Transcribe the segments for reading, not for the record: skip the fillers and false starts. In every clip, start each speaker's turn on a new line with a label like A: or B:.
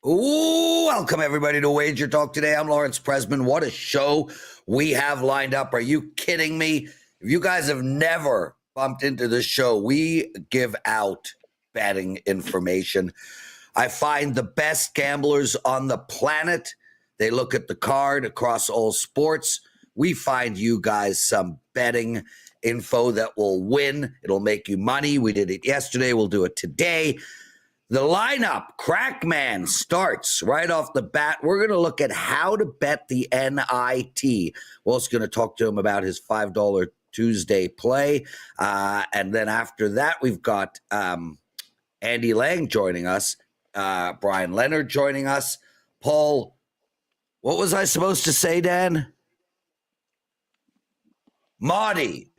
A: Ooh, welcome everybody to Wager Talk Today. I'm Lawrence Presman. What a show we have lined up. Are you kidding me? If you guys have never bumped into this show, we give out betting information. I find the best gamblers on the planet. They look at the card across all sports. We find you guys some betting info that will win. It'll make you money. We did it yesterday. We'll do it today. The lineup, Krackman starts right off the bat. We're going to look at how to bet the NIT. We're also going to talk to him about his $5 Tuesday play. And then after that, we've got Andy Lang joining us, Bryan Leonard joining us. Paul, what was I supposed to say, Dan? Motty.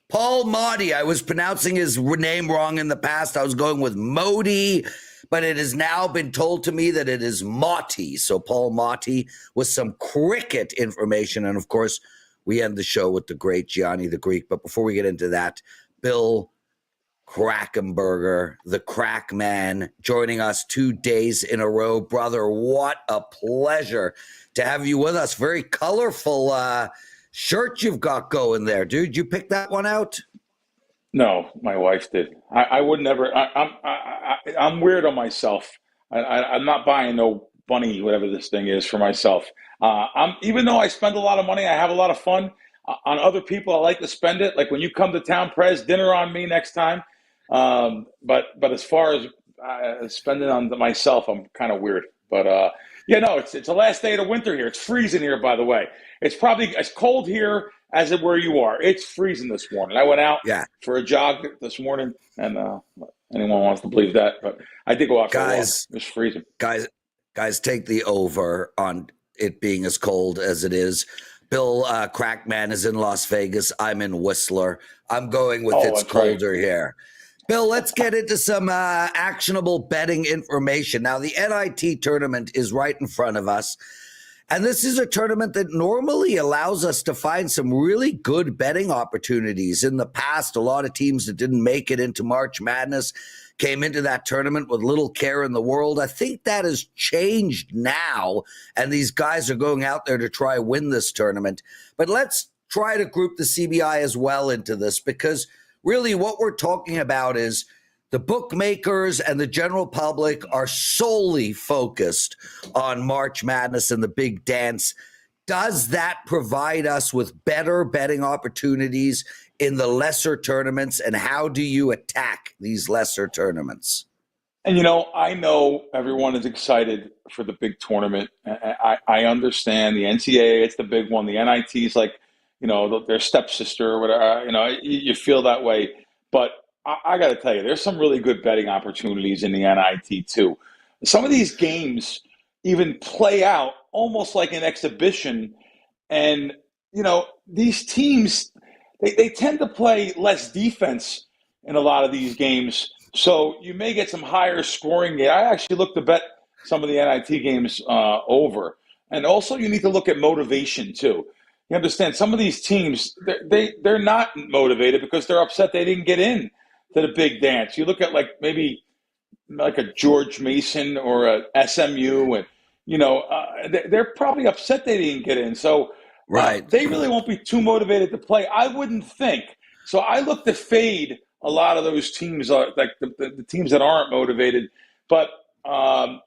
A: Paul Motty. I was pronouncing his name wrong in the past. I was going with Moti, but it has now been told to me that it is Moti. So Paul Motty with some cricket information. And of course, we end the show with the great Gianni The Greek. But before we get into that, Bill Krackenberger, the Krackman, joining us 2 days in a row. Brother, what a pleasure to have you with us. Very colorful shirt you've got going there, dude. You pick that one out?
B: No, my wife did. I would never. I'm weird on myself. I'm not buying no bunny, whatever this thing is, for myself. Even though I spend a lot of money, I have a lot of fun. On other people, I like to spend it. Like when you come to town, Prez, dinner on me next time. But as far as spending on myself, I'm kind of weird. But yeah, no, it's the last day of the winter here. It's freezing here, by the way. It's probably as cold here as it where you are. It's freezing this morning. I went out for a jog this morning, and anyone wants to believe that, but I did go out for a walk. It's freezing.
A: Guys, take the over on it being as cold as it is. Bill Krackman is in Las Vegas. I'm in Whistler. I'm going with it's colder here. Bill, let's get into some actionable betting information. Now, the NIT tournament is right in front of us. And this is a tournament that normally allows us to find some really good betting opportunities. In the past, a lot of teams that didn't make it into March Madness came into that tournament with little care in the world. I think that has changed now, and these guys are going out there to try win this tournament. But let's try to group the CBI as well into this, because really what we're talking about is the bookmakers and the general public are solely focused on March Madness and the big dance. Does that provide us with better betting opportunities in the lesser tournaments? And how do you attack these lesser tournaments?
B: And, I know everyone is excited for the big tournament. I understand the NCAA, it's the big one. The NIT is like, their stepsister or whatever. You feel that way. But I got to tell you, there's some really good betting opportunities in the NIT too. Some of these games even play out almost like an exhibition. And, these teams, they tend to play less defense in a lot of these games. So you may get some higher scoring. I actually look to bet some of the NIT games over. And also you need to look at motivation too. You understand some of these teams, they're not motivated because they're upset they didn't get in to the big dance. You look at maybe a George Mason or a SMU, and they're probably upset they didn't get in. So they really won't be too motivated to play, I wouldn't think. So I look to fade a lot of those teams, like the teams that aren't motivated. But I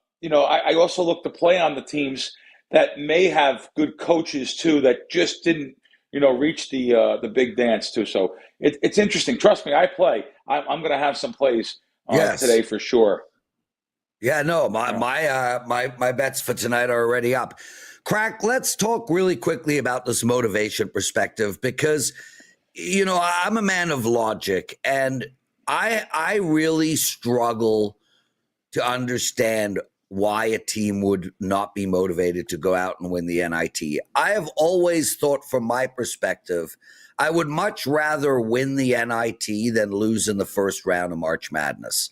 B: also look to play on the teams that may have good coaches too that just didn't reach the big dance too. So it's interesting. Trust me, I play. I'm going to have some plays today for sure.
A: Yeah, no, my bets for tonight are already up. Crack, let's talk really quickly about this motivation perspective, because I'm a man of logic, and I really struggle to understand why a team would not be motivated to go out and win the NIT. I have always thought, from my perspective, I would much rather win the NIT than lose in the first round of March Madness.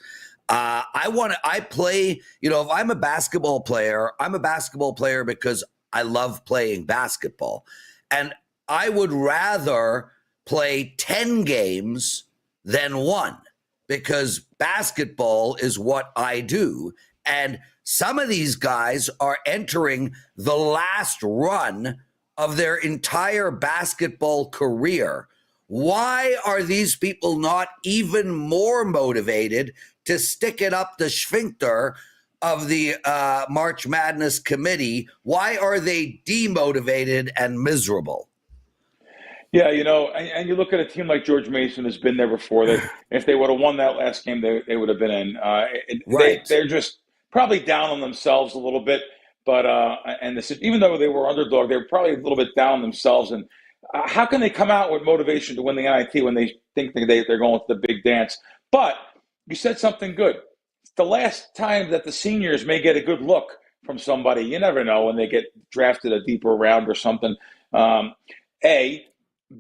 A: I play, if I'm a basketball player, I'm a basketball player because I love playing basketball. And I would rather play 10 games than one, because basketball is what I do. And some of these guys are entering the last run of their entire basketball career. Why are these people not even more motivated to stick it up the sphincter of the March Madness committee? Why are they demotivated and miserable?
B: Yeah, and you look at a team like George Mason has been there before. That if they would have won that last game, they would have been in.
A: Right.
B: They're just probably down on themselves a little bit. But even though they were underdog, they were probably a little bit down on themselves. And how can they come out with motivation to win the NIT when they think they're going to the big dance? But you said something good. It's the last time that the seniors may get a good look from somebody. You never know when they get drafted a deeper round or something.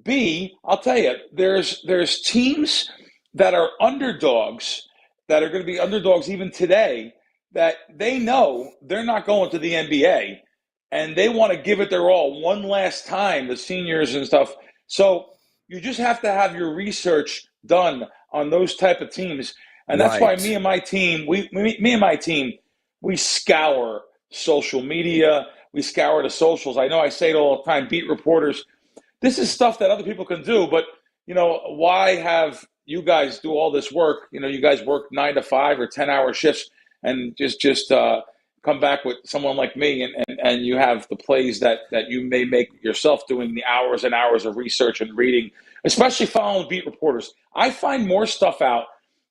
B: B, I'll tell you, there's teams that are underdogs that are going to be underdogs even today that they know they're not going to the NBA and they want to give it their all one last time, the seniors and stuff. So you just have to have your research done on those type of teams. And that's why me and my team, we scour social media. We scour the socials. I know I say it all the time, beat reporters. This is stuff that other people can do, but why have you guys do all this work? You guys work 9 to 5 or 10-hour shifts, and just come back with someone like me, and you have the plays that you may make yourself doing the hours and hours of research and reading, especially following beat reporters. I find more stuff out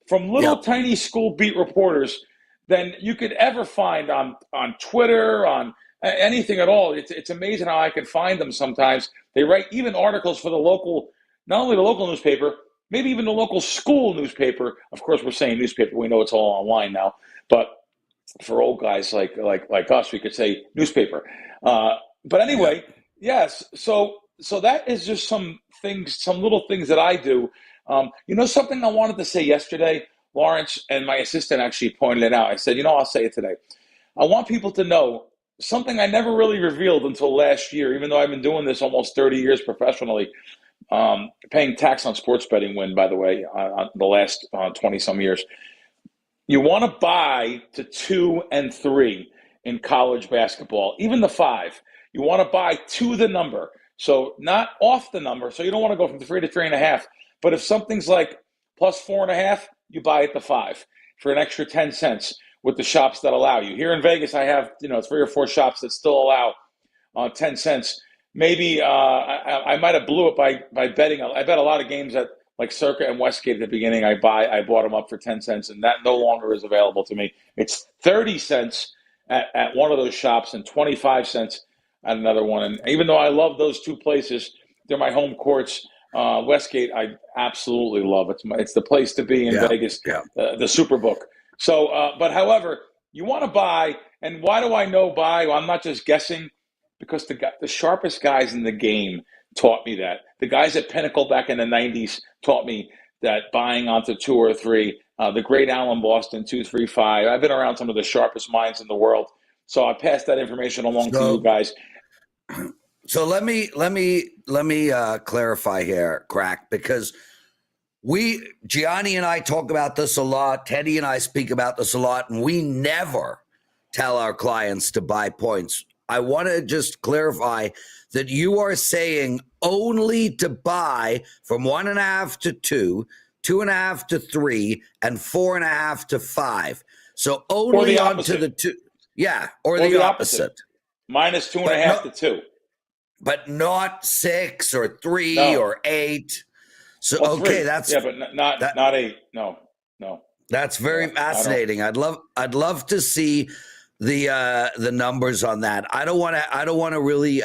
B: from little tiny school beat reporters than you could ever find on Twitter, on anything at all. It's amazing how I can find them sometimes. They write even articles for the local, not only the local newspaper, maybe even the local school newspaper. Of course, we're saying newspaper. We know it's all online now. But for old guys like us, we could say newspaper. But anyway, yes. So that is just some little things that I do. Something I wanted to say yesterday, Lawrence, and my assistant actually pointed it out. I said, I'll say it today. I want people to know something I never really revealed until last year, even though I've been doing this almost 30 years professionally, paying tax on sports betting win, by the way, on the last 20-some years. You want to buy to 2 and 3 in college basketball, even the 5. You want to buy to the number, so not off the number. So you don't want to go from 3 to 3.5. But if something's like plus 4.5, you buy at the 5 for an extra 10 cents. With the shops that allow you. Here in Vegas, I have 3 or 4 shops that still allow 10 cents. Maybe I might have blew it by betting. I bet a lot of games at like Circa and Westgate at the beginning. I bought them up for 10 cents, and that no longer is available to me. It's 30 cents at one of those shops and 25 cents at another one. And even though I love those 2 places, they're my home courts. Westgate, I absolutely love. It's the place to be in Vegas. Yeah. The Superbook. So, but however, you want to buy, and why do I know buy? Well, I'm not just guessing, because the sharpest guys in the game taught me that. The guys at Pinnacle back in the 90s taught me that buying onto 2 or 3. The great Alan Boston, 2, 3, 5. I've been around some of the sharpest minds in the world, so I passed that information along to you guys.
A: So let me clarify here, Crack, because Gianni and I talk about this a lot. Teddy and I speak about this a lot, and we never tell our clients to buy points. I want to just clarify that you are saying only to buy from 1.5 to 2, 2.5 to 3, and 4.5 to 5. So only onto the 2. Yeah, or the opposite.
B: Minus 2.5 to 2.
A: But not 6 or 3 or 8. So
B: well,
A: okay,
B: 3.
A: that's
B: but not 8. No.
A: That's very fascinating. I'd love to see the numbers on that. I don't want to really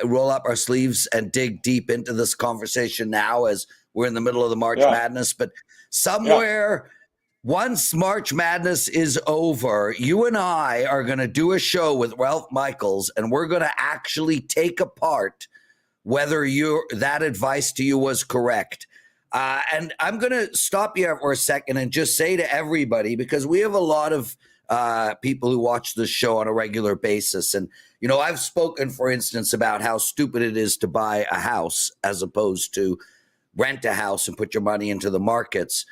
A: roll up our sleeves and dig deep into this conversation now, as we're in the middle of the March Madness. But somewhere, once March Madness is over, you and I are going to do a show with Ralph Michaels, and we're going to actually take apart whether that advice to you was correct. And I'm going to stop you for a second and just say to everybody, because we have a lot of people who watch this show on a regular basis. And, I've spoken, for instance, about how stupid it is to buy a house as opposed to rent a house and put your money into the markets.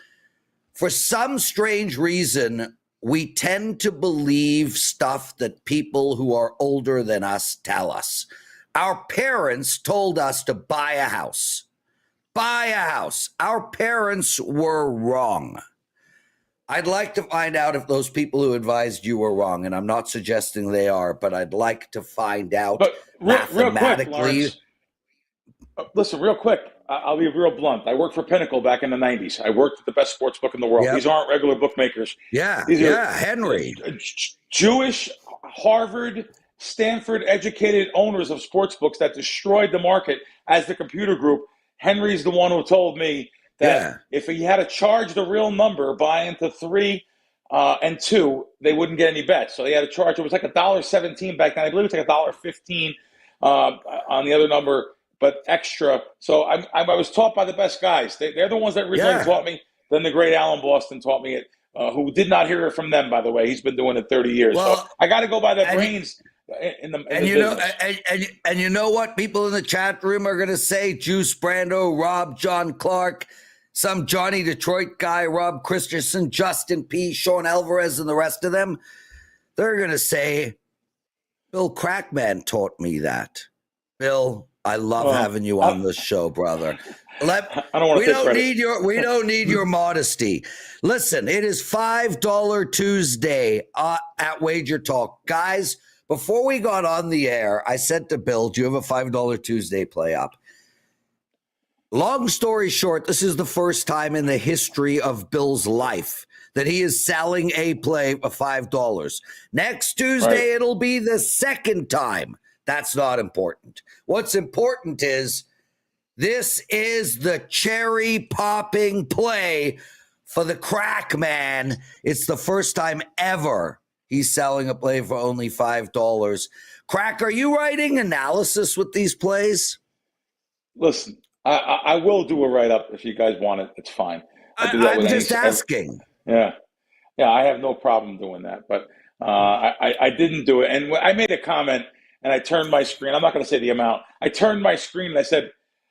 A: For some strange reason, we tend to believe stuff that people who are older than us tell us. Our parents told us to buy a house. Buy a house. Our parents were wrong. I'd like to find out if those people who advised you were wrong, and I'm not suggesting they are, but I'd like to find out
B: but
A: mathematically.
B: Real quick, Lawrence, listen, real quick. I'll be real blunt. I worked for Pinnacle back in the 90s. I worked at the best sports book in the world.
A: Yep.
B: These aren't regular bookmakers.
A: These are Henry.
B: Jewish, Harvard, Stanford educated owners of sports books that destroyed the market as the computer group. Henry's the one who told me that if he had to charge the real number, buy into 3 and 2, they wouldn't get any bets. So he had to charge, it was like $1.17 back then. I believe it's like $1.15 on the other number, but extra. So I was taught by the best guys. They're the ones that originally taught me. Then the great Alan Boston taught me it, who did not hear it from them, by the way. He's been doing it 30 years. Well, so I got to go by their brains.
A: And you know what people in the chat room are going to say? Juice Brando, Rob, John Clark, some Johnny Detroit guy, Rob Christensen, Justin P, Sean Alvarez, and the rest of them. They're going to say, Bill Krackman taught me that. Bill, I love having you on this show, brother. We don't need your modesty. Listen, it is $5 Tuesday at WagerTalk. Guys, before we got on the air, I said to Bill, do you have a $5 Tuesday play up? Long story short, this is the first time in the history of Bill's life that he is selling a play for $5. Next Tuesday, it'll be the second time. That's not important. What's important is this is the cherry-popping play for the Krackman. It's the first time ever he's selling a play for only $5. Crack, are you writing analysis with these plays?
B: Listen, I will do a write-up if you guys want it. It's fine.
A: I'm just asking.
B: Yeah, I have no problem doing that. But I didn't do it. And I made a comment, and I turned my screen. I'm not going to say the amount. I turned my screen, and I said,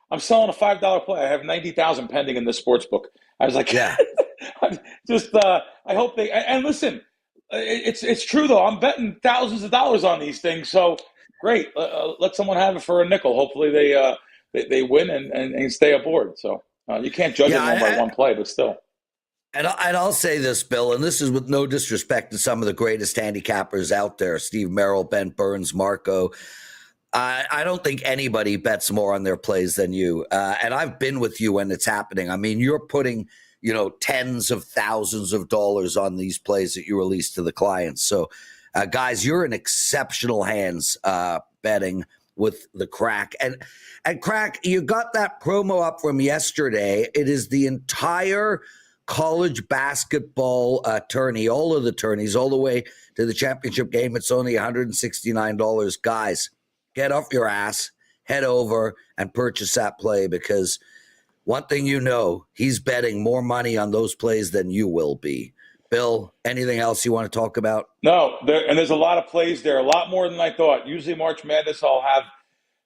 B: I'm selling a $5 play. I have 90,000 pending in this sports book. I was like, I hope they – and listen, it's true, though. I'm betting thousands of dollars on these things. So, great. Let someone have it for a nickel. Hopefully they win and stay aboard. So you can't judge it by one play, but still.
A: And I'll say this, Bill, and this is with no disrespect to some of the greatest handicappers out there, Steve Merrill, Ben Burns, Marco. I don't think anybody bets more on their plays than you. And I've been with you when it's happening. I mean, you're putting, tens of thousands of dollars on these plays that you release to the clients. So, guys, you're in exceptional hands betting with the Crack. And Crack, you got that promo up from yesterday. It is the entire college basketball tourney, all of the tourneys, all the way to the championship game. It's only $169. Guys, get off your ass, head over and purchase that play, because one thing he's betting more money on those plays than you will be. Bill, anything else you want to talk about? No,
B: there's a lot of plays there, a lot more than I thought. Usually March Madness, I'll have,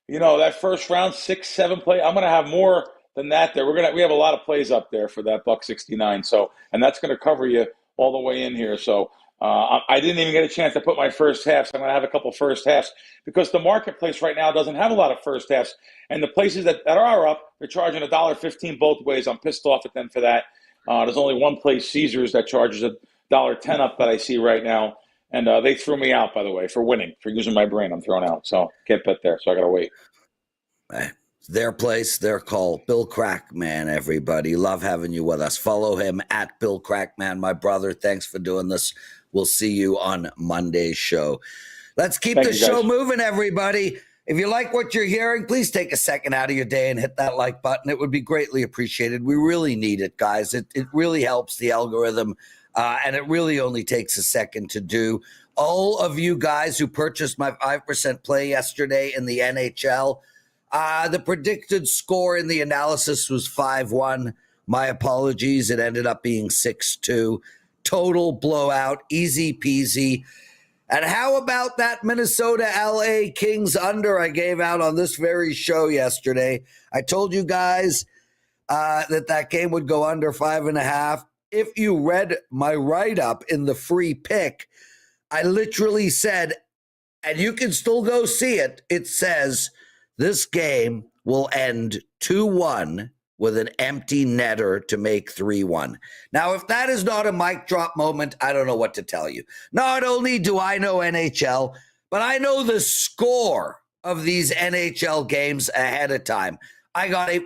B: that first round, 6, 7 play. I'm going to have more than that there. We have a lot of plays up there for that $1.69. So, and that's going to cover you all the way in here. So I didn't even get a chance to put my first half. So I'm going to have a couple first halves, because the marketplace right now doesn't have a lot of first halves. And the places that are up, they're charging $1.15 both ways. I'm pissed off at them for that. There's only one place, Caesars, that charges $1.10 up that I see right now. And they threw me out, by the way, for winning, for using my brain. I'm thrown out. So can't bet there. So I got to wait.
A: Their place, their call. Bill Krackman, everybody. Love having you with us. Follow him at Bill Krackman, my brother. Thanks for doing this. We'll see you on Monday's show. Let's keep the show moving, everybody. If you like what you're hearing, please take a second out of your day and hit that like button. It would be greatly appreciated. We really need it, guys. It really helps the algorithm, and it really only takes a second to do. All of you guys who purchased my 5% play yesterday in the NHL, the predicted score in the analysis was 5-1. My apologies. It ended up being 6-2. Total blowout, easy peasy. And how about that Minnesota LA Kings under I gave out on this very show yesterday? I told you guys that game would go under 5.5. if you read my write-up in the free pick, I literally said, and you can still go see it, it says this game will end 2-1 with an empty netter to make 3-1. Now, if that is not a mic drop moment, I don't know what to tell you. Not only do I know NHL, but I know the score of these NHL games ahead of time. I got a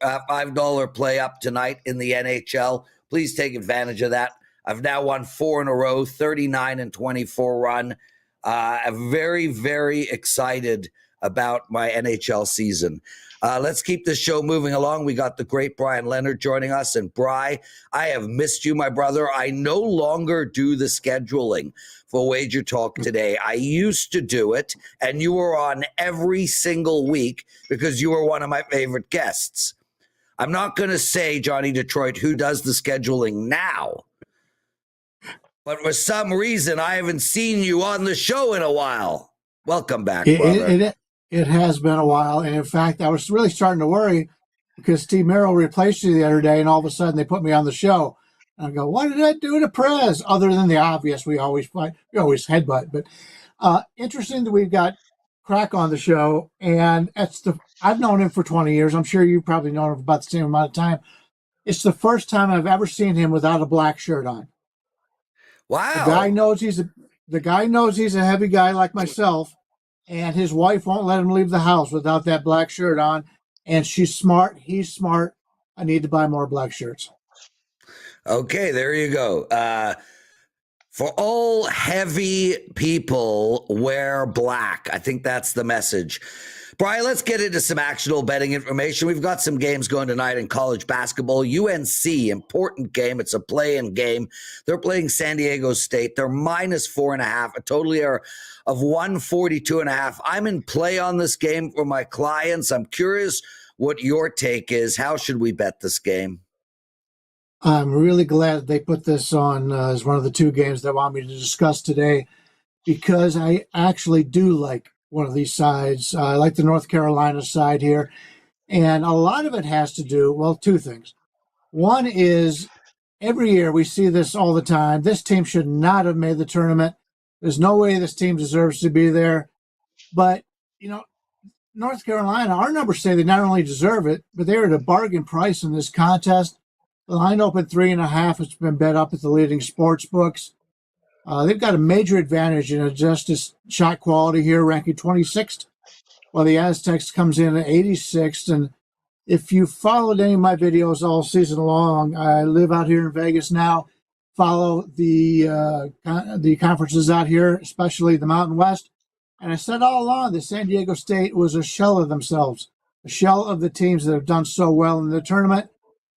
A: $5 play up tonight in the NHL. Please take advantage of that. I've now won 4 in a row, 39-24 run. I'm very, very excited about my NHL season. Let's keep this show moving along. We got the great Bryan Leonard joining us. And Bri, I have missed you, my brother. I no longer do the scheduling for WagerTalk Today. I used to do it, and you were on every single week because you were one of my favorite guests. I'm not going to say, Johnny Detroit, who does the scheduling now. But for some reason, I haven't seen you on the show in a while. Welcome back, brother.
C: It has been a while. And in fact, I was really starting to worry because Steve Merrill replaced you the other day, and all of a sudden they put me on the show. And I go, what did I do to Prez? Other than the obvious, we always fight, we always headbutt. But interesting that we've got Crack on the show. And I've known him for 20 years. I'm sure you've probably known him for about the same amount of time. It's the first time I've ever seen him without a black shirt on.
A: Wow.
C: The guy knows he's a heavy guy like myself, and his wife won't let him leave the house without that black shirt on. And she's smart. He's smart. I need to buy more black shirts.
A: Okay, there you go. For all heavy people, wear black. I think that's the message. Brian, let's get into some actionable betting information. We've got some games going tonight in college basketball. UNC, important game. It's a play-in game. They're playing San Diego State. They're -4.5, a total here of 142.5. I'm in play on this game for my clients. I'm curious what your take is. How should we bet this game?
C: I'm really glad they put this on as one of the two games they want me to discuss today, because I actually do like one of these sides. I like the North Carolina side here. And a lot of it has to do, well, two things. One is every year we see this all the time. This team should not have made the tournament. There's no way this team deserves to be there. But, North Carolina, our numbers say they not only deserve it, but they're at a bargain price in this contest. The line opened 3.5. It's been bet up at the leading sports books. They've got a major advantage in adjusted shot quality here, ranking 26th, while the Aztecs comes in at 86th. And if you followed any of my videos all season long, I live out here in Vegas now, follow the conferences out here, especially the Mountain West. And I said all along that San Diego State was a shell of themselves, a shell of the teams that have done so well in the tournament.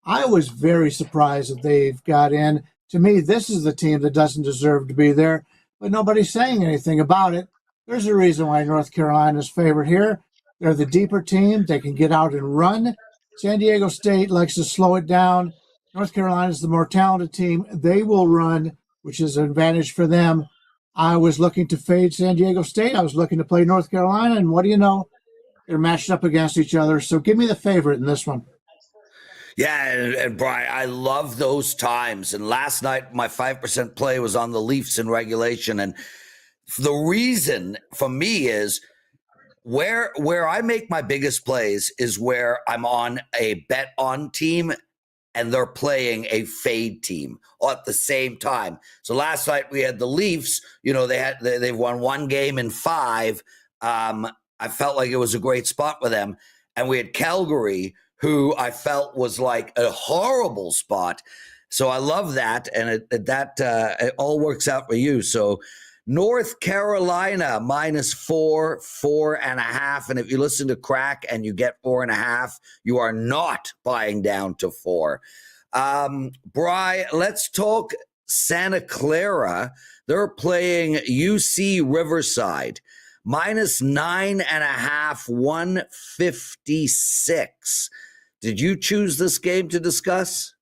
C: I was very surprised that they've got in. To me, this is the team that doesn't deserve to be there, but nobody's saying anything about it. There's a reason why North Carolina's favored here. They're the deeper team. They can get out and run. San Diego State likes to slow it down. North Carolina's the more talented team. They will run, which is an advantage for them. I was looking to fade San Diego State. I was looking to play North Carolina, and what do you know? They're matched up against each other. So give me the favorite in this one.
A: Yeah, and Brian, I love those times. And last night, my 5% play was on the Leafs in regulation. And the reason for me is where I make my biggest plays is where I'm on a bet on team and they're playing a fade team at the same time. So last night we had the Leafs. They've won one game in 5. I felt like it was a great spot for them. And we had Calgary, who I felt was like a horrible spot. So I love that. And it all works out for you. So North Carolina -4, 4.5. And if you listen to Crack and you get 4.5, you are not buying down to 4. Bri, let's talk Santa Clara. They're playing UC Riverside. -9.5, 156. Did you choose this game to discuss?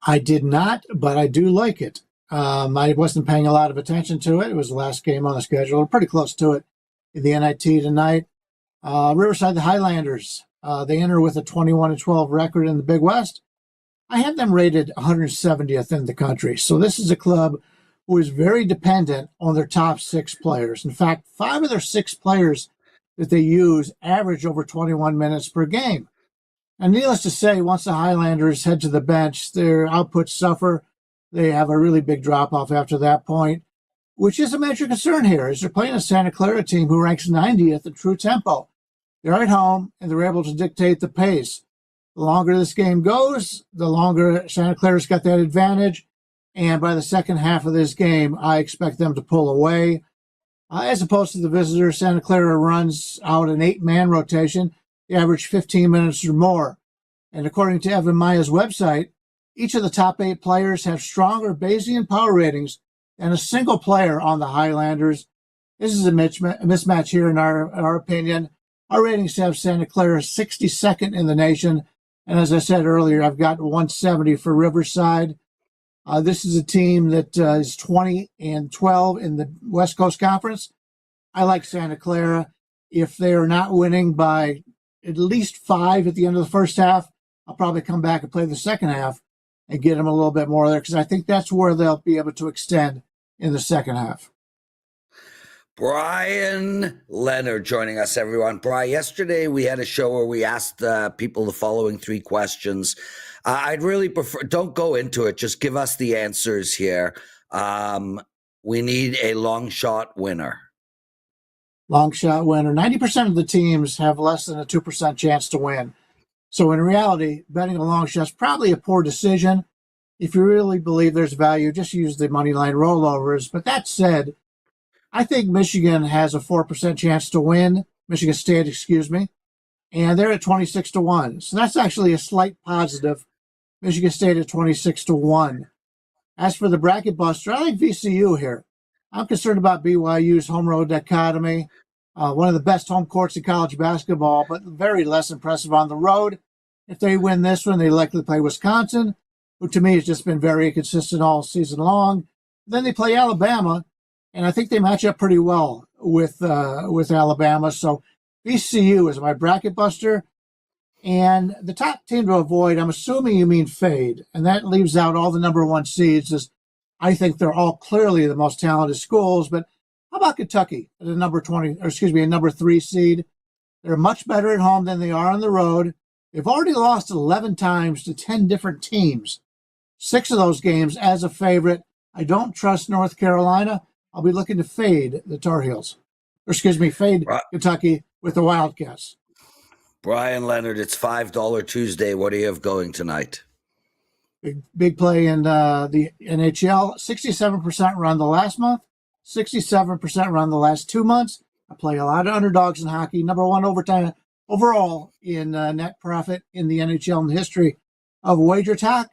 C: I did not, but I do like it. I wasn't paying a lot of attention to it. It was the last game on the schedule, pretty close to it in the NIT tonight. Riverside, the Highlanders, they enter with a 21-12 record in the Big West. I have them rated 170th in the country. So this is a club who is very dependent on their top 6 players. In fact, 5 of their 6 players that they use average over 21 minutes per game. And needless to say, once the Highlanders head to the bench, their outputs suffer. They have a really big drop-off after that point, which is a major concern here, as they're playing a Santa Clara team who ranks 90th in true tempo. They're at home, and they're able to dictate the pace. The longer this game goes, the longer Santa Clara's got that advantage. And by the second half of this game, I expect them to pull away. As opposed to the visitors, Santa Clara runs out an 8-man rotation. They average 15 minutes or more. And according to Evan Maya's website, each of the top 8 players have stronger Bayesian power ratings than a single player on the Highlanders. This is a mismatch here in our opinion. Our ratings have Santa Clara 62nd in the nation. And as I said earlier, I've got 170 for Riverside. This is a team that is 20-12 in the West Coast Conference. I like Santa Clara. If they are not winning by at least 5 at the end of the first half, I'll probably come back and play the second half and get them a little bit more there, because I think that's where they'll be able to extend in the second half.
A: Bryan Leonard joining us, everyone. Brian, yesterday we had a show where we asked people the following 3 questions. I'd really prefer, don't go into it, just give us the answers here. We need a long shot winner.
C: Long shot winner. 90% of the teams have less than a 2% chance to win. So in reality, betting a long shot is probably a poor decision. If you really believe there's value, just use the money line rollovers. But that said, I think Michigan has a 4% chance to win. Michigan State, excuse me. And they're at 26-1. So that's actually a slight positive. Michigan State at 26-1. As for the bracket buster, I like VCU here. I'm concerned about BYU's home road dichotomy. One of the best home courts in college basketball, but very less impressive on the road. If they win this one, they likely play Wisconsin, who to me has just been very inconsistent all season long. Then they play Alabama, and I think they match up pretty well with Alabama. So VCU is my bracket buster. And the top team to avoid, I'm assuming you mean fade, and that leaves out all the number 1 seeds. As I think they're all clearly the most talented schools. But how about Kentucky at a number 3 seed? They're much better at home than they are on the road. They've already lost 11 times to 10 different teams. 6 of those games as a favorite. I don't trust North Carolina. I'll be looking to fade the Tar Heels. Fade Kentucky with the Wildcats.
A: Bryan Leonard, it's $5 Tuesday. What do you have going tonight?
C: Big play in the NHL. 67% run the last month, 67% run the last 2 months. I play a lot of underdogs in hockey. Number 1 overtime overall in net profit in the NHL in the history of WagerTalk.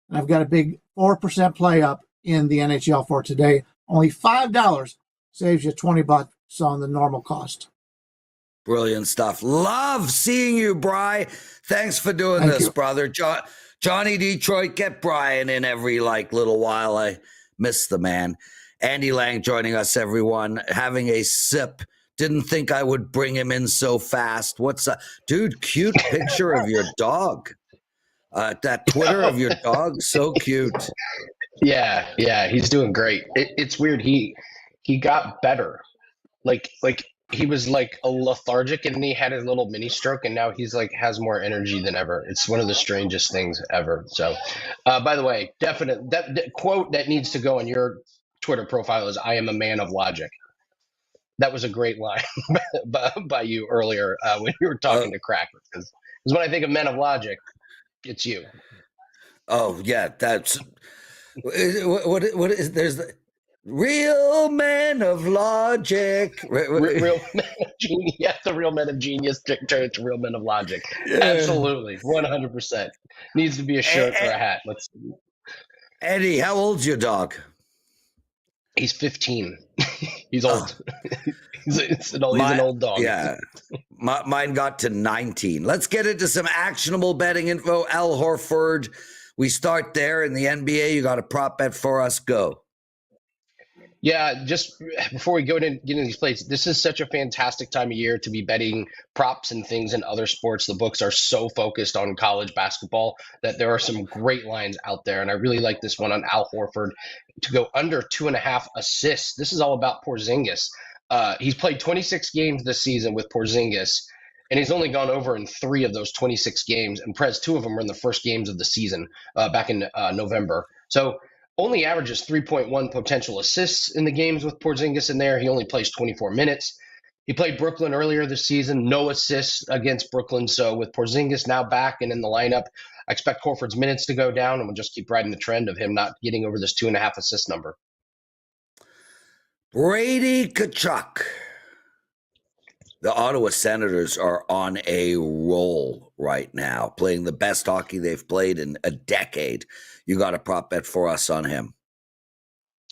C: And I've got a big 4% play up in the NHL for today. Only $5 saves you $20 on the normal cost.
A: Brilliant stuff. Love seeing you, Bri. Thanks for doing
C: Thank
A: this,
C: you.
A: brother. Johnny Detroit, get Brian in every little while. I miss the man. Andy Lang joining us, everyone. Having a sip. Didn't think I would bring him in so fast. What's up? Dude, cute picture of your dog. That Twitter of your dog, so cute.
D: Yeah, he's doing great. It's weird. He got better. Like he was like a lethargic, and then he had a little mini stroke, and now he's like has more energy than ever. It's one of the strangest things ever. So, by the way, that quote that needs to go on your Twitter profile is "I am a man of logic." That was a great line by you earlier when you were talking to Krackman, because when I think of men of logic, it's you.
A: Oh yeah, that's what is there's the real men of logic.
D: Real men of genius. Yes, the real men of genius turn to real men of logic. Yeah. Absolutely, 100%. Needs to be a shirt or a hat. Let's.
A: Eddie, how old's your dog?
D: He's 15. He's old. He's an old dog.
A: Yeah. Mine got to 19. Let's get into some actionable betting info. Al Horford, we start there in the NBA. You got a prop bet for us. Go.
D: Yeah, just before we get into these plays, this is such a fantastic time of year to be betting props and things in other sports. The books are so focused on college basketball that there are some great lines out there. And I really like this one on Al Horford to go under 2.5 assists. This is all about Porzingis. He's played 26 games this season with Porzingis, and he's only gone over in 3 of those 26 games. And Prez, 2 of them were in the first games of the season back in November. So only averages 3.1 potential assists in the games with Porzingis in there. He only plays 24 minutes. He played Brooklyn earlier this season, no assists against Brooklyn. So with Porzingis now back and in the lineup, I expect Horford's minutes to go down, and we'll just keep riding the trend of him not getting over this 2.5 assist number.
A: Brady Tkachuk. The Ottawa Senators are on a roll right now, playing the best hockey they've played in a decade. You got a prop bet for us on him.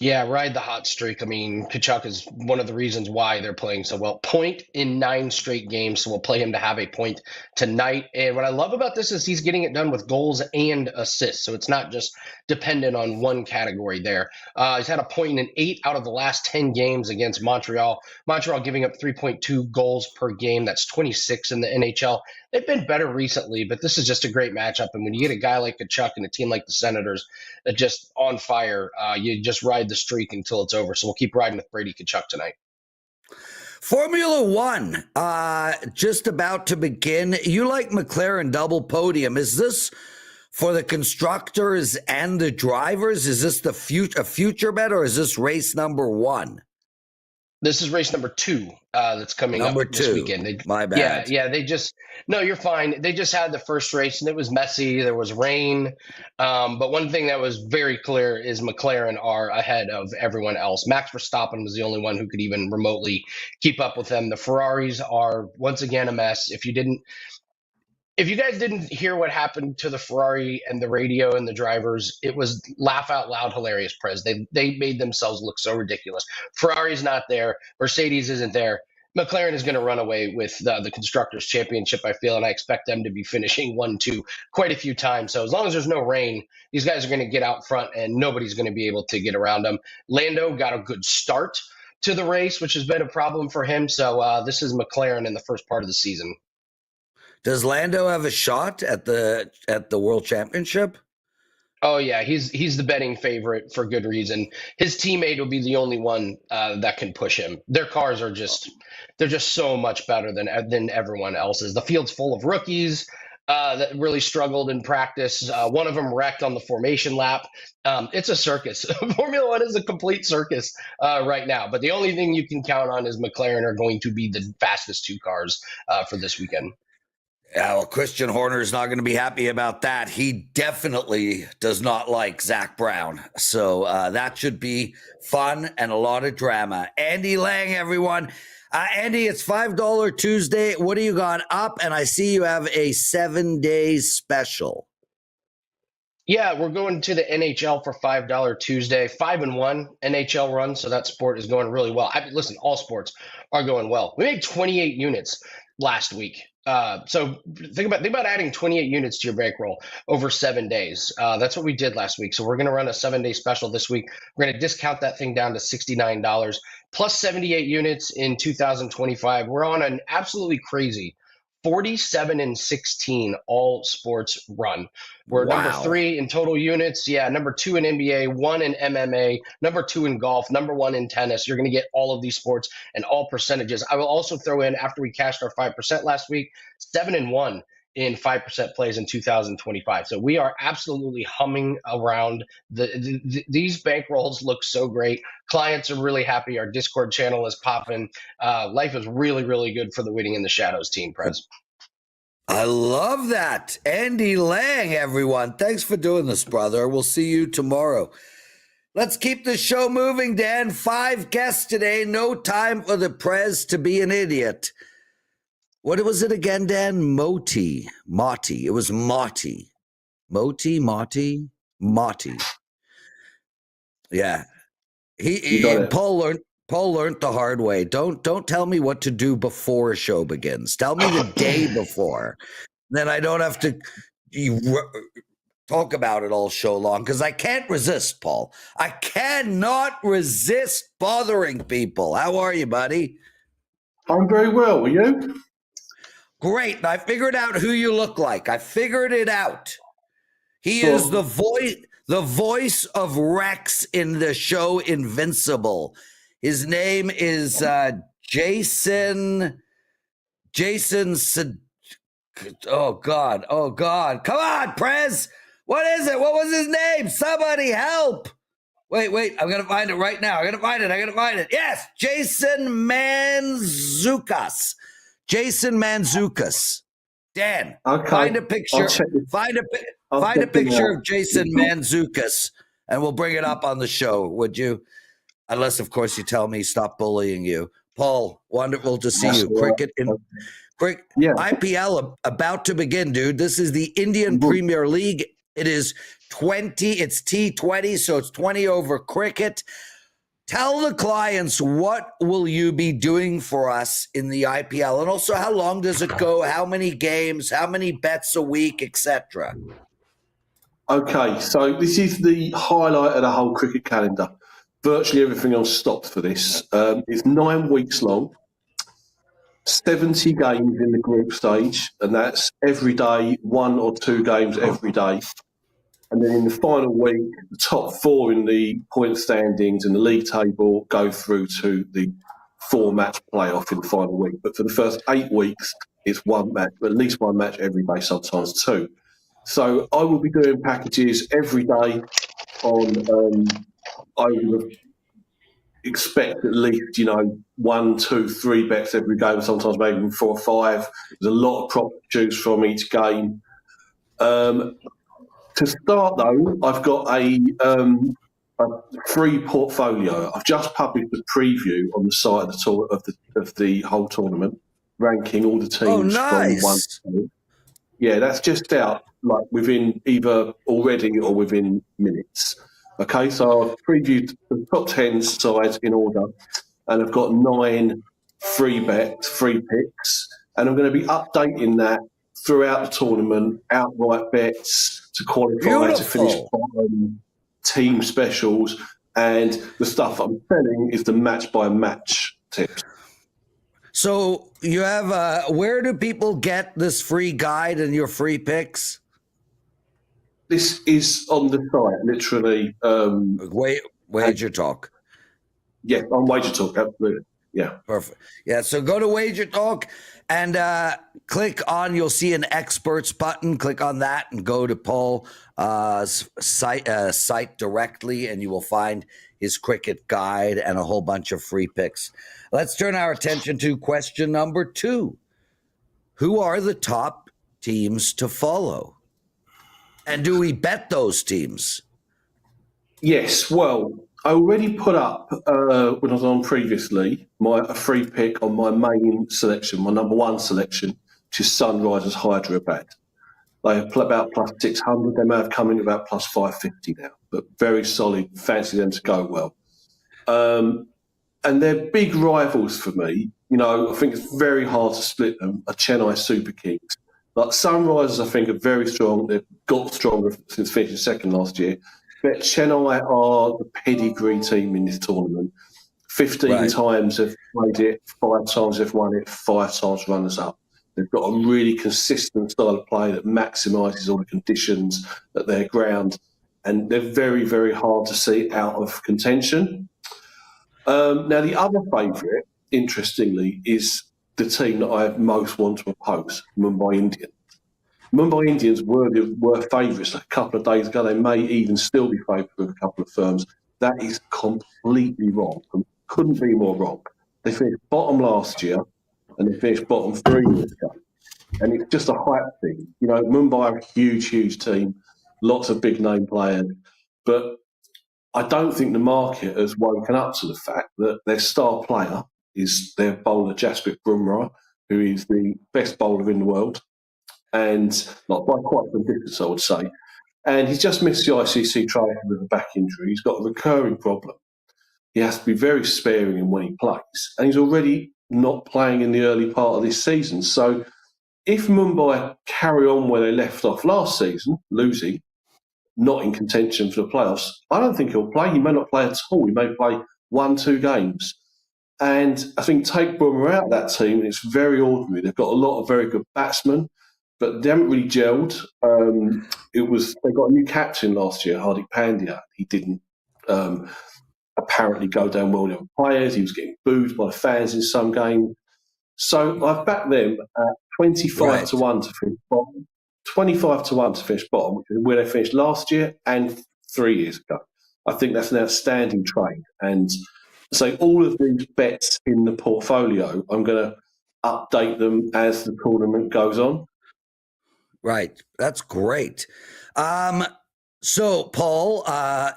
D: Yeah, ride the hot streak. I mean, Tkachuk is one of the reasons why they're playing so well. Point in 9 straight games, so we'll play him to have a point tonight. And what I love about this is he's getting it done with goals and assists, so it's not just dependent on one category there. He's had a point in 8 out of the last 10 games against Montreal. Montreal giving up 3.2 goals per game. That's 26 in the NHL. They've been better recently, but this is just a great matchup. And when you get a guy like Tkachuk and a team like the Senators that just on fire, you just ride the streak until it's over. So we'll keep riding with Brady Tkachuk tonight.
A: Formula One, just about to begin. You like McLaren double podium. Is this for the constructors and the drivers? Is this a future bet, or is this race number 1?
D: This is race number 2 that's coming up this weekend.
A: My bad.
D: Yeah. No, you're fine. They just had the first race, and it was messy. There was rain. But one thing that was very clear is McLaren are ahead of everyone else. Max Verstappen was the only one who could even remotely keep up with them. The Ferraris are, once again, a mess. If you guys didn't hear what happened to the Ferrari and the radio and the drivers, it was laugh out loud hilarious, Prez. They made themselves look so ridiculous. Ferrari's not there. Mercedes isn't there. McLaren is going to run away with the Constructors' Championship, I feel, and I expect them to be finishing 1-2 quite a few times. So as long as there's no rain, these guys are going to get out front, and nobody's going to be able to get around them. Lando got a good start to the race, which has been a problem for him. So this is McLaren in the first part of the season.
A: Does Lando have a shot at the World Championship?
D: Oh yeah, he's the betting favorite for good reason. His teammate will be the only one that can push him. Their cars are they're just so much better than everyone else's. The field's full of rookies that really struggled in practice. One of them wrecked on the formation lap. It's a circus. Formula One is a complete circus right now. But the only thing you can count on is McLaren are going to be the fastest 2 cars for this weekend.
A: Yeah, well, Christian Horner is not going to be happy about that. He definitely does not like Zach Brown. So that should be fun and a lot of drama. Andy Lang, everyone. Andy, it's $5 Tuesday. What do you got up? And I see you have a 7-day special.
D: Yeah, we're going to the NHL for $5 Tuesday. 5-1 NHL run, so that sport is going really well. Listen, all sports are going well. We made 28 units last week. So think about adding 28 units to your bankroll over 7 days. That's what we did last week. So we're going to run a 7-day special this week. We're going to discount that thing down to $69 plus 78 units in 2025. We're on an absolutely crazy 47-16 all sports run. We're number 3 in total units. Yeah, number 2 in NBA, 1 in MMA, number 2 in golf, number 1 in tennis. You're going to get all of these sports and all percentages. I will also throw in, after we cashed our 5% last week, 7-1 in 5% plays in 2025. So we are absolutely humming around. These bankrolls look so great. Clients are really happy. Our Discord channel is popping. Life is really, really good for the Winning in the Shadows team, Prez.
A: I love that. Andy Lang, everyone. Thanks for doing this, brother. We'll see you tomorrow. Let's keep the show moving, Dan. 5 guests today. No time for the Prez to be an idiot. What was it again, Dan? Moti. It was Moti. Moti. Yeah. Paul learned the hard way. Don't tell me what to do before a show begins. Tell me the day before. Then I don't have to talk about it all show long because I can't resist, Paul. I cannot resist bothering people. How are you, buddy?
E: I'm very well. Are you?
A: Great. And I figured out who you look like. I figured it out. He is the voice of Rex in the show Invincible. His name is Jason. Oh God. Come on, Prez. What is it? What was his name? Somebody help. Wait. I'm going to find it right now. I'm going to find it. Yes. Jason Mantzoukas. Dan,
E: Okay.
A: find a picture. Find a picture of Jason Mantzoukas, and we'll bring it up on the show, would you? Unless, of course, you tell me stop bullying you. Paul, wonderful to see you. IPL about to begin, dude. This is the Indian Premier League. It is 20. It's T20, so it's 20 over cricket. Tell the clients what will you be doing for us in the IPL, and also how long does it go? How many games? How many bets a week, etc.
E: Okay, so this is the highlight of the whole cricket calendar. Virtually everything else stopped for this. It's 9 weeks long, 70 games in the group stage, and that's every day, 1 or 2 games every day. And then in the final week, the top 4 in the point standings and the league table go through to the 4-match playoff in the final week. But for the first 8 weeks, it's 1 match, at least 1 match every day, sometimes 2. So I will be doing packages every day on, I would expect at least, 1, 2, 3 bets every game, sometimes maybe even 4 or 5. There's a lot of prop to choose from each game. To start, though, I've got a free portfolio. I've just published a preview on the site of the whole tournament, ranking all the teams from 1 to 2. Yeah, that's just out, like within either already or within minutes. Okay, so I've previewed the top 10 sides in order, and I've got 9 free picks, and I'm going to be updating that throughout the tournament, outright bets to qualify to finish bottom, team specials, and the stuff I'm selling is the match-by-match tips.
A: So you have where do people get this free guide and your free picks?
E: This is on the site, literally.
A: WagerTalk.
E: Yeah, on WagerTalk, absolutely. Yeah.
A: Perfect. Yeah, so go to WagerTalk and click on, you'll see an experts button. Click on that and go to Paul's site directly, and you will find his cricket guide and a whole bunch of free picks. Let's turn our attention to question number 2. Who are the top teams to follow? And do we bet those teams?
E: Yes, well, I already put up, when I was on previously, a free pick on my main selection, my number 1 selection, which is Sunrisers Hyderabad. They are about plus 600. They may have come in about plus 550 now, but very solid. Fancy them to go well. And they're big rivals for me. I think it's very hard to split them, are Chennai Super Kings. Like Sunrisers, I think, are very strong. They've got stronger since finishing second last year. But Chennai are the pedigree team in this tournament. 15 times they've played it, 5 times they've won it, 5 times runners-up. They've got a really consistent style of play that maximises all the conditions at their ground. And they're very, very hard to see out of contention. Now, the other favourite, interestingly, is the team that I most want to oppose, Mumbai Indians. Mumbai Indians were favourites a couple of days ago. They may even still be favoured with a couple of firms. That is completely wrong. Couldn't be more wrong. They finished bottom last year and they finished bottom 3 years ago. And it's just a hype thing. Mumbai are a huge, huge team, lots of big name players. But I don't think the market has woken up to the fact that their star player is their bowler, Jasprit Bumrah, who is the best bowler in the world. And not by quite some distance, I would say. And he's just missed the ICC trophy with a back injury. He's got a recurring problem. He has to be very sparing in when he plays. And he's already not playing in the early part of this season. So if Mumbai carry on where they left off last season, losing, not in contention for the playoffs. I don't think he'll play. He may not play at all. He may play 1-2 games. And I think take Boomer out of that team, and it's very ordinary. They've got a lot of very good batsmen, but they haven't really gelled. They got a new captain last year, Hardik Pandya. He didn't apparently go down well with the players. He was getting booed by the fans in some games. So I've backed them at 25 to 1 to finish bottom. 25 to 1 to finish bottom, which is where they finished last year and 3 years ago. I think that's an outstanding trade. And so all of these bets in the portfolio, I'm going to update them as the tournament goes on.
A: Right. That's great. So, Paul,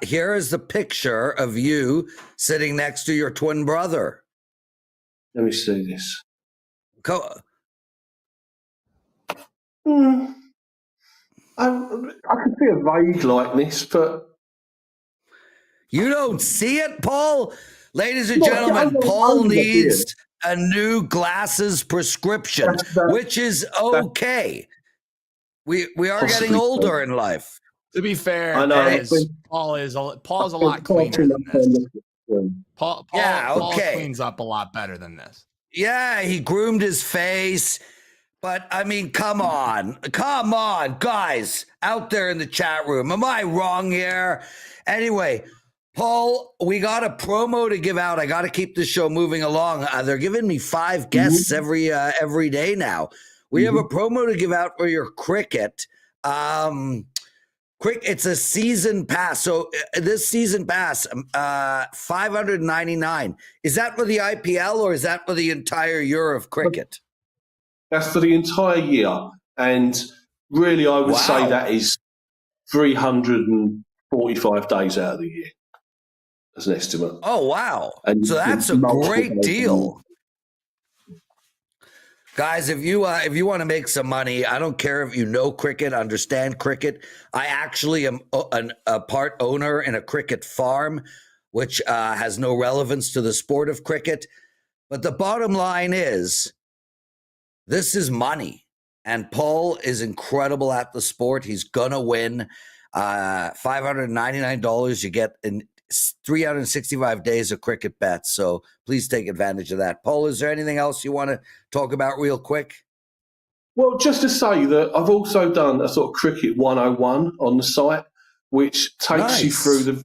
A: here is the picture of you sitting next to your twin brother.
E: Let me see this. I can see a vague likeness, but...
A: You don't see it, Paul? Ladies and gentlemen, Paul needs a new glasses prescription, which is okay. We are getting older in life.
F: To be fair, Paul's a lot cleaner than this. Paul cleans up a lot better than this.
A: Yeah, he groomed his face. But, I mean, come on, guys out there in the chat room. Am I wrong here? Anyway, Paul, we got a promo to give out. I got to keep the show moving along. They're giving me 5 guests every day now. We have a promo to give out for your cricket. It's a season pass. So this season pass, $599. Is that for the IPL or is that for the entire year of cricket?
E: That's for the entire year. And really, I would say that is 345 days out of the year as an estimate.
A: Oh, wow. So that's a great deal. Guys, if you want to make some money, I don't care if you know cricket, understand cricket. I actually am a part owner in a cricket farm, which has no relevance to the sport of cricket. But the bottom line is, this is money. And Paul is incredible at the sport. He's going to win. $599 you get in 365 days of cricket bets. So please take advantage of that. Paul, is there anything else you want to talk about real quick?
E: Well, just to say that I've also done a sort of cricket 101 on the site, which takes you through the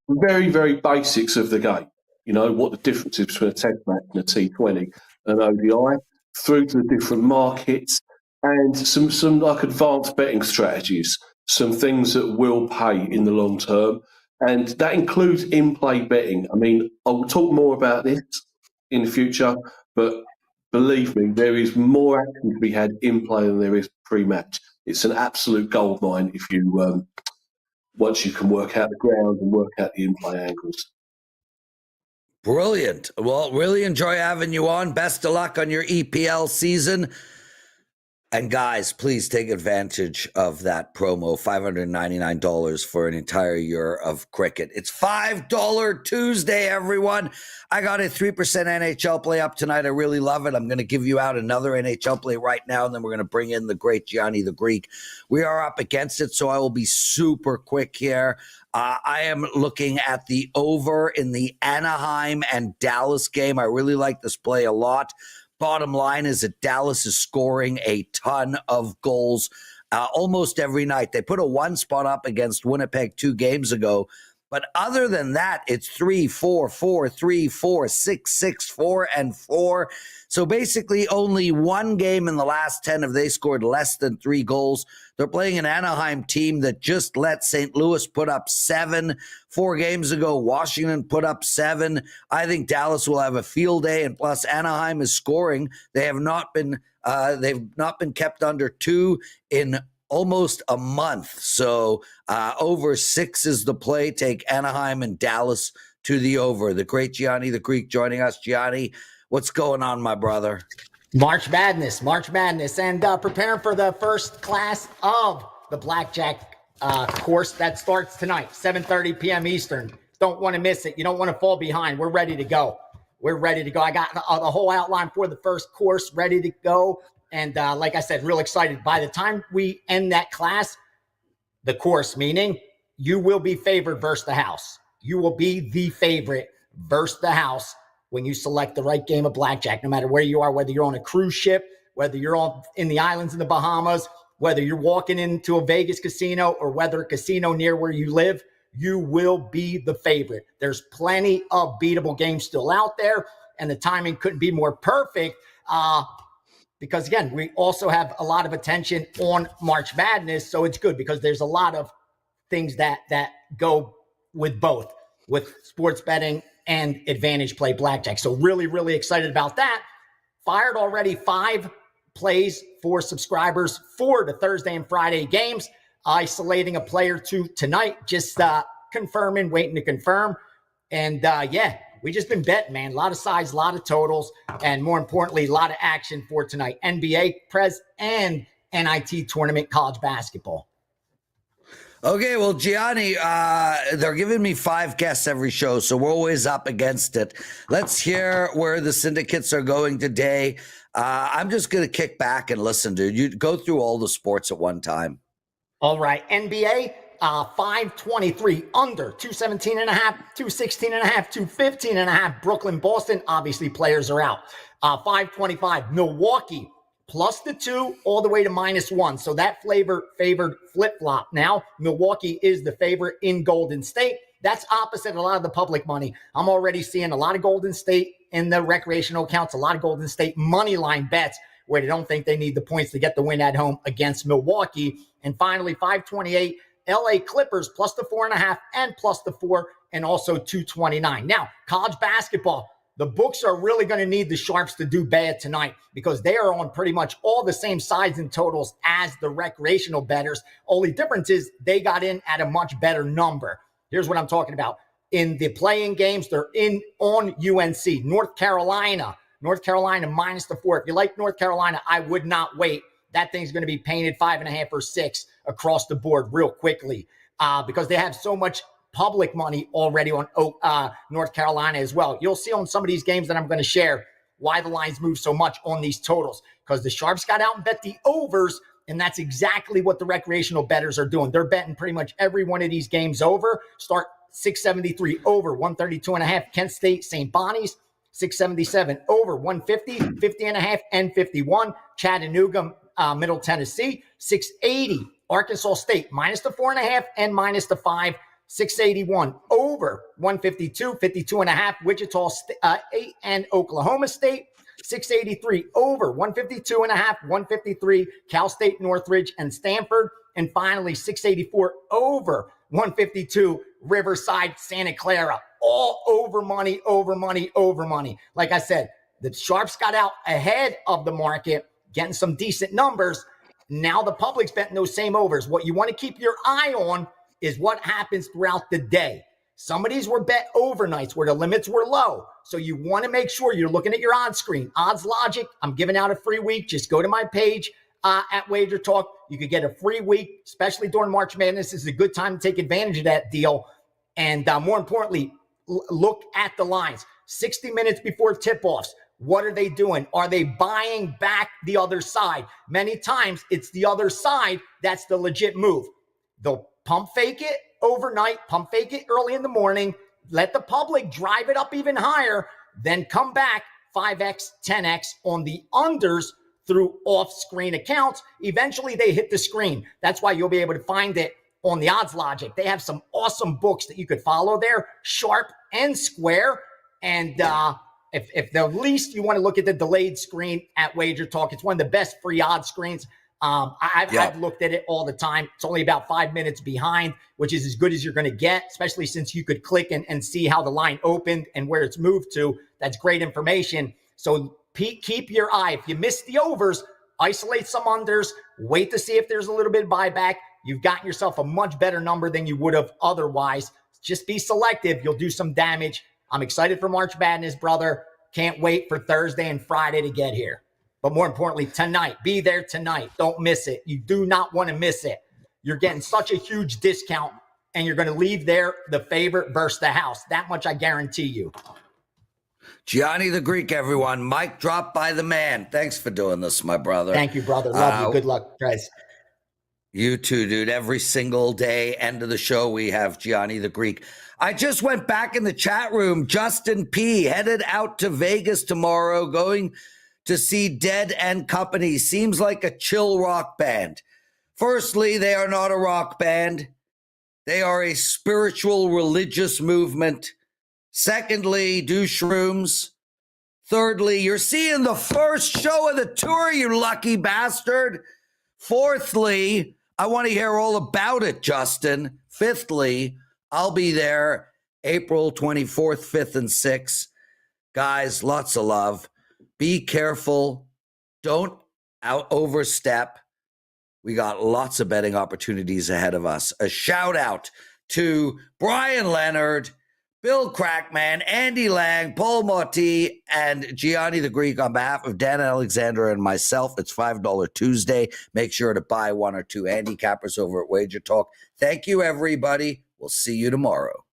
E: very, very, very basics of the game. You know, what the difference is between a Test match and a T20 and ODI, through to the different markets, and some like advanced betting strategies, some things that will pay in the long term. And that includes in-play betting. I mean, I will talk more about this in the future, but believe me, there is more action to be had in-play than there is pre-match. It's an absolute goldmine if you once you can work out the ground and work out the in-play angles.
A: Brilliant. Well, really enjoy having you on. Best of luck on your EPL season. And guys, please take advantage of that promo, $599 for an entire year of cricket. It's $5 Tuesday, everyone. I got a 3% NHL play up tonight. I really love it. I'm going to give you out another NHL play right now, and then we're going to bring in the great Gianni The Greek. We are up against it, so I will be super quick here. I am looking at the over in the Anaheim and Dallas game. I really like this play a lot. Bottom line is that Dallas is scoring a ton of goals almost every night. They put a 1 spot up against Winnipeg 2 games ago. But other than that, it's 3-4, 4-3, 4-6, 6-4, and 4. So basically only 1 game in the last 10 have they scored less than 3 goals. They're playing an Anaheim team that just let St. Louis put up 7 4 games ago. Washington put up 7. I think Dallas will have a field day, and plus Anaheim is scoring. They have not been kept under 2 in almost a month. So over 6 is the play. Take Anaheim and Dallas to the over. The great Gianni The Greek joining us. Gianni, what's going on, my brother?
G: March Madness, and preparing for the first class of the Blackjack course that starts tonight, 7:30 p.m. Eastern. Don't want to miss it. You don't want to fall behind. We're ready to go. I got the whole outline for the first course ready to go. And like I said, real excited. By the time we end that class, the course, meaning you will be favored versus the house. You will be the favorite versus the house when you select the right game of blackjack, no matter where you are, whether you're on a cruise ship, whether you're in the islands in the Bahamas, whether you're walking into a Vegas casino or whether a casino near where you live, you will be the favorite. There's plenty of beatable games still out there, and the timing couldn't be more perfect because, again, we also have a lot of attention on March Madness, so it's good because there's a lot of things that go with both, with sports betting and advantage play blackjack. So really, really excited about that. Fired already 5 plays for subscribers for the Thursday and Friday games. Isolating a player to tonight, just waiting to confirm. And we just been betting, man. A lot of sides, a lot of totals, and more importantly, a lot of action for tonight. NBA, Prez, and NIT tournament college basketball.
A: Okay, well, Gianni, they're giving me 5 guests every show, so we're always up against it. Let's hear where the syndicates are going today. I'm just going to kick back and listen, dude. You go through all the sports at one time.
G: All right, NBA, 523 under, 217.5, 216.5, 215.5. Brooklyn, Boston, obviously players are out. 525, Milwaukee, plus the 2 all the way to -1. So that favored flip-flop. Now, Milwaukee is the favorite in Golden State. That's opposite a lot of the public money. I'm already seeing a lot of Golden State in the recreational accounts, a lot of Golden State money line bets where they don't think they need the points to get the win at home against Milwaukee. And finally, 528, LA Clippers plus the 4.5 and plus the 4, and also 229. Now, college basketball, the books are really going to need the sharps to do bad tonight because they are on pretty much all the same sides and totals as the recreational bettors. Only difference is they got in at a much better number. Here's what I'm talking about. In the playing games, they're on UNC. North Carolina minus the 4. If you like North Carolina, I would not wait. That thing's going to be painted 5.5 or 6 across the board real quickly because they have so much public money already on North Carolina as well. You'll see on some of these games that I'm going to share why the lines move so much on these totals because the sharps got out and bet the overs, and that's exactly what the recreational bettors are doing. They're betting pretty much every one of these games over. Start 673 over, 132.5. Kent State, St. Bonnie's, 677 over, 150, 50.5, and 51. Chattanooga, Middle Tennessee, 680. Arkansas State, minus the 4.5 and minus the 5. 681 over, 152, 52.5. Wichita State, 8 and Oklahoma State. 683 over, 152.5, 153. Cal State, Northridge, and Stanford. And finally, 684 over, 152. Riverside, Santa Clara. All over money, over money, over money. Like I said, the sharps got out ahead of the market, getting some decent numbers. Now the public's betting those same overs. What you want to keep your eye on is what happens throughout the day. Some of these were bet overnights where the limits were low. So you want to make sure you're looking at your odds screen. Odds Logic, I'm giving out a free week. Just go to my page at WagerTalk. You could get a free week, especially during March Madness. This is a good time to take advantage of that deal. And more importantly, look at the lines. 60 minutes before tip-offs. What are they doing? Are they buying back the other side? Many times it's the other side that's the legit move. They'll pump fake it overnight, pump fake it early in the morning, let the public drive it up even higher, then come back 5x, 10x on the unders through off-screen accounts. Eventually they hit the screen. That's why you'll be able to find it on the Odds Logic. They have some awesome books that you could follow there, Sharp and Square. And if the least you want to look at the delayed screen at WagerTalk, it's one of the best free odds screens. I've looked at it all the time. It's only about 5 minutes behind, which is as good as you're going to get, especially since you could click and see how the line opened and where it's moved to. That's great information. So keep your eye. If you miss the overs, isolate some unders, wait to see if there's a little bit of buyback. You've gotten yourself a much better number than you would have otherwise. Just be selective. You'll do some damage. I'm excited for March Madness, brother. Can't wait for Thursday and Friday to get here. But more importantly, tonight, be there tonight. Don't miss it. You do not want to miss it. You're getting such a huge discount, and you're going to leave there the favorite versus the house. That much I guarantee you.
A: Gianni the Greek, everyone. Mic drop by the man. Thanks for doing this, my brother.
G: Thank you, brother. Love you. Good luck, guys.
A: You too, dude. Every single day, end of the show, we have Gianni the Greek. I just went back in the chat room. Justin P. headed out to Vegas tomorrow, going to see Dead and Company. Seems like a chill rock band. Firstly, they are not a rock band. They are a spiritual religious movement. Secondly, do shrooms. Thirdly, you're seeing the first show of the tour, you lucky bastard. Fourthly, I want to hear all about it, Justin. Fifthly, I'll be there April 24th, 5th, and 6th. Guys, lots of love. Be careful. Don't overstep. We got lots of betting opportunities ahead of us. A shout out to Bryan Leonard, Bill Krackman, Andy Lang, Paul Moti, and Gianni the Greek on behalf of Dan Alexander and myself. It's $5 Tuesday. Make sure to buy one or two handicappers over at WagerTalk. Thank you, everybody. We'll see you tomorrow.